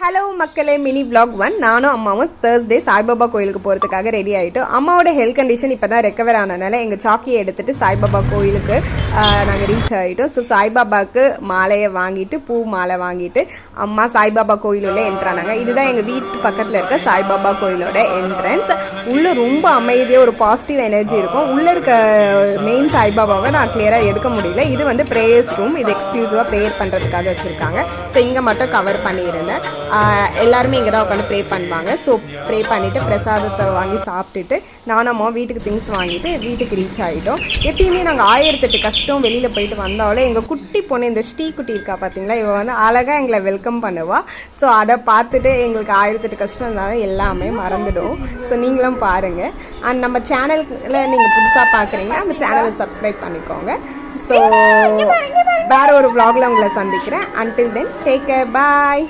Hello மக்களே, mini vlog 1. நானும் அம்மாவும் தேர்ஸ்டே சாய்பாபா கோயிலுக்கு போகிறதுக்காக ரெடி ஆகிட்டோம். அம்மாவோட ஹெல்த் கண்டிஷன் இப்போ தான் ரெக்கவர் ஆனதுனால எங்கள் சாக்கியை எடுத்துகிட்டு சாய்பாபா கோயிலுக்கு நாங்கள் ரீச் ஆகிட்டோம். ஸோ சாய்பாபாவுக்கு மாலையை வாங்கிட்டு பூ மாலை வாங்கிட்டு அம்மா சாய்பாபா கோயிலுள்ள என்ட்ரானாங்க. இதுதான் எங்கள் வீட்டு பக்கத்தில் இருக்க சாய்பாபா கோயிலோட என்ட்ரன்ஸ். உள்ளே ரொம்ப அமைதியாக ஒரு பாசிட்டிவ் எனர்ஜி இருக்கும். உள்ளே இருக்க மெயின் சாய்பாபாவை நான் கிளியராக எடுக்க முடியல. இது வந்து ப்ரேயர்ஸ் ரூம். இது எக்ஸ்க்ளூசிவாக ப்ரேயர் பண்ணுறதுக்காக வச்சுருக்காங்க. ஸோ இங்கே மட்டும் கவர் பண்ணியிருந்தேன். எல்லாருமே இங்கே தான் உட்காந்து ப்ரே பண்ணுவாங்க. ஸோ ப்ரே பண்ணிவிட்டு பிரசாதத்தை வாங்கி சாப்பிட்டுட்டு நானும் அம்மா வீட்டுக்கு திங்ஸ் வாங்கிட்டு வீட்டுக்கு ரீச் ஆகிட்டோம். எப்பயுமே நாங்கள் 1008 கஷ்டம் வெளியில் போயிட்டு வந்தாலும் எங்கள் குட்டி பொண்ணு இந்த ஸ்ரீ குட்டி இருக்கா பார்த்தீங்களா, இவள் வந்து அழகாக எங்களை வெல்கம் பண்ணுவாள். ஸோ அதை பார்த்துட்டு எங்களுக்கு 1008 கஷ்டம் இருந்தாலும் எல்லாமே மறந்துடும். ஸோ நீங்களும் பாருங்கள். அண்ட் நம்ம சேனலில் நீங்கள் புதுசாக பார்க்குறீங்கன்னா நம்ம சேனலை சப்ஸ்கிரைப் பண்ணிக்கோங்க. ஸோ வேறு ஒரு vlogல உங்களை சந்திக்கிறேன். until then take care, bye.